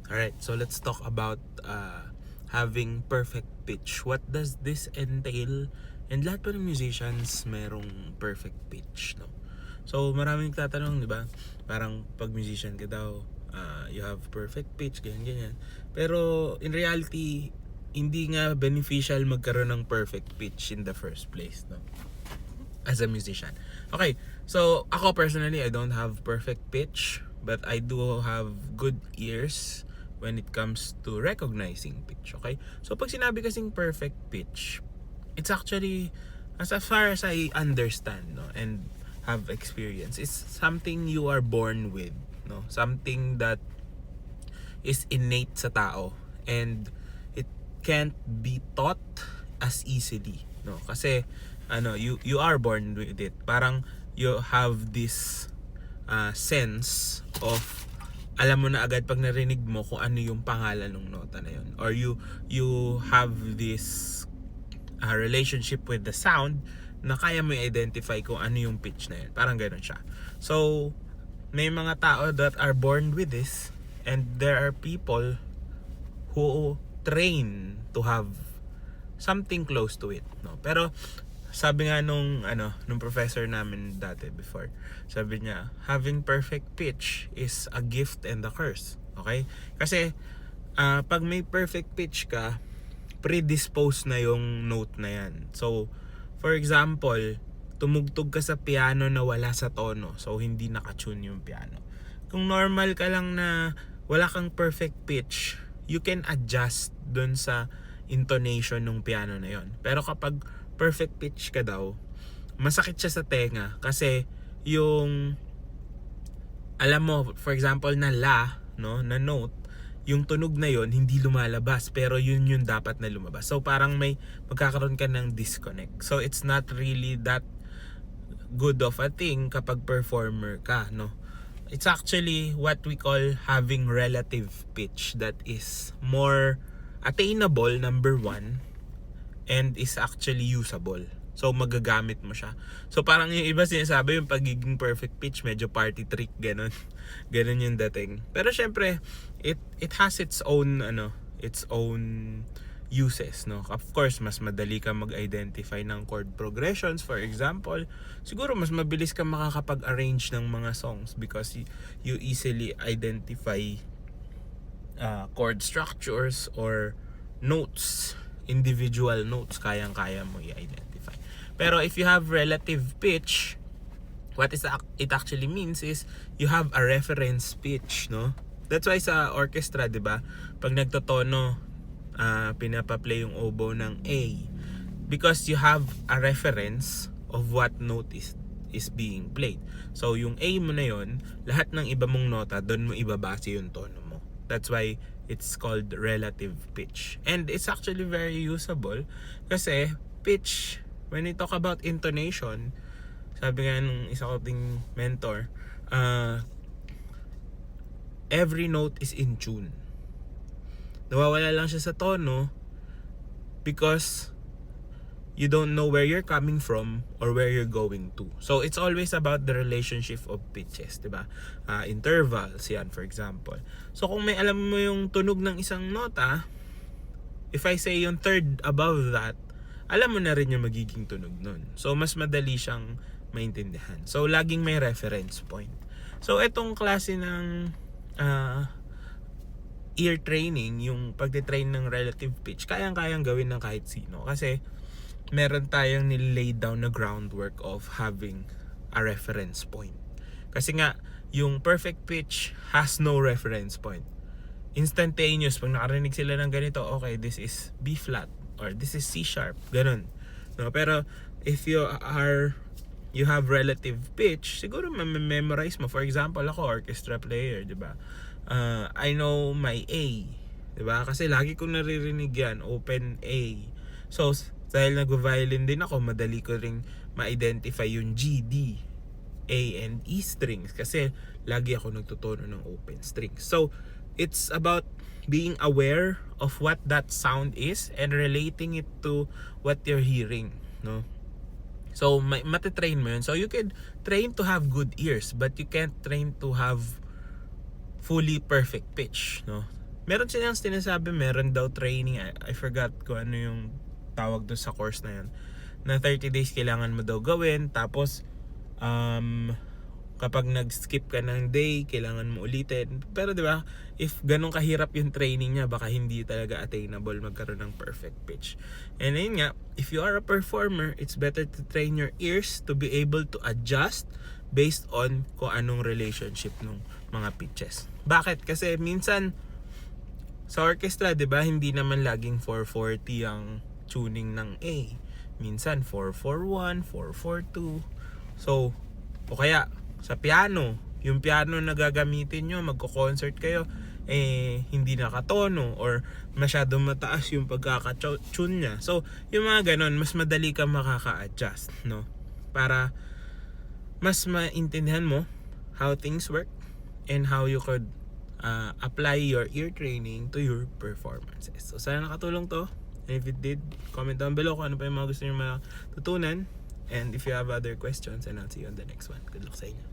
Alright, so let's talk about having perfect pitch. What does this entail? And lahat pa ng musicians merong perfect pitch, no? So maraming tatanong, di ba? Parang pag musician ka daw, you have perfect pitch, ganyan. Pero in reality, hindi nga beneficial magkaroon ng perfect pitch in the first place, no? As a musician. Okay, so ako personally, I don't have perfect pitch, but I do have good ears when it comes to recognizing pitch. Okay, so pag sinabi kasing perfect pitch, it's actually, as far as I understand, no, and have experience, it's something you are born with, no, something that is innate sa tao, and it can't be taught as easily, no, kasi you are born with it. Parang you have this sense of, alam mo na agad pag narinig mo kung ano yung pangalan ng nota na yun, or you have this relationship with the sound na kaya mo i-identify kung ano yung pitch na yun. Parang gano'n siya. So may mga tao that are born with this, and there are people who train to have something close to it, no? Pero sabi nga nung professor namin dati before, sabi niya, having perfect pitch is a gift and a curse. Okay? Kasi pag may perfect pitch ka, predisposed na yung note na yan. So for example, tumugtog ka sa piano na wala sa tono, so hindi nakatune yung piano. Kung normal ka lang na wala kang perfect pitch, you can adjust dun sa intonation ng piano na yon. Pero kapag perfect pitch ka daw, masakit siya sa tenga kasi yung, alam mo, for example na la, no, na note, yung tunog na yon hindi lumalabas, pero yun yung dapat na lumabas. So parang may magkakaroon ka ng disconnect. So it's not really that good of a thing kapag performer ka, no. It's actually what we call having relative pitch that is more attainable, number one, and is actually usable. So magagamit mo siya. So parang yung iba sinasabi yung pagiging perfect pitch medyo party trick, ganun. Ganun yung dating. Pero syempre it has its own uses, no. Of course, mas madali ka mag-identify ng chord progressions. For example, siguro mas mabilis ka makakapag-arrange ng mga songs because you easily identify chord structures or notes, individual notes, kayang-kaya mo i-identify. Pero if you have relative pitch, what it actually means is you have a reference pitch, no? That's why sa orchestra, 'di ba? Pag nagtotono, pinapa-play yung oboe ng A because you have a reference of what note is being played. So yung A mo na yon, lahat ng iba mong nota doon mo ibabase yung tono mo. That's why it's called relative pitch. And it's actually very usable kasi pitch, when we talk about intonation, sabi nga nung isa ko ding mentor, every note is in tune. Nawawala lang siya sa tono because you don't know where you're coming from or where you're going to. So it's always about the relationship of pitches, diba? Intervals yan, for example. So kung may alam mo yung tunog ng isang nota, if I say yung third above that, alam mo na rin yung magiging tunog nun. So mas madali siyang maintindihan. So laging may reference point. So itong klase ng ear training, yung pagte-train ng relative pitch, kayang-kayang gawin ng kahit sino kasi meron tayong nilay down na groundwork of having a reference point. Kasi nga, yung perfect pitch has no reference point. Instantaneous, pag nakarinig sila ng ganito, okay, this is B flat or this is C sharp, ganun. No, pero if you have relative pitch, siguro memorize mo. For example, ako orchestra player, 'di ba? I know my A, 'di ba? Kasi lagi ko naririnig 'yan, open A. So dahil nag-violin din ako, madali ko ring ma-identify yung G, D, A, and E strings kasi lagi ako nagtutono ng open strings. So it's about being aware of what that sound is and relating it to what you're hearing, no? So matitrain mo yun. So you can train to have good ears, but you can't train to have fully perfect pitch, no? meron silang sinasabi, meron daw training, I forgot kung ano yung tawag doon sa course na yun, na 30 days kailangan mo daw gawin, tapos kapag nag-skip ka ng day, kailangan mo ulitin. Pero 'di ba, if ganun kahirap yung training niya, baka hindi talaga attainable magkaroon ng perfect pitch. And ayun nga, if you are a performer, it's better to train your ears to be able to adjust based on kung anong relationship ng mga pitches. Bakit? Kasi minsan sa orchestra, 'di ba, hindi naman laging 440 ang tuning ng A. Minsan 441, 442. So, o kaya sa piano, yung piano na gagamitin nyo, magko-concert kayo, hindi nakatono or masyadong mataas yung pagkaka-tune niya. So, yung mga ganon, mas madali kang makaka-adjust, no? Para mas maintindihan mo how things work and how you could apply your ear training to your performances. So, sana nakatulong to. And if it did, comment down below kung ano pa yung mga gusto nyo matutunan. And if you have other questions, and I'll see you on the next one. Good luck sa inyo.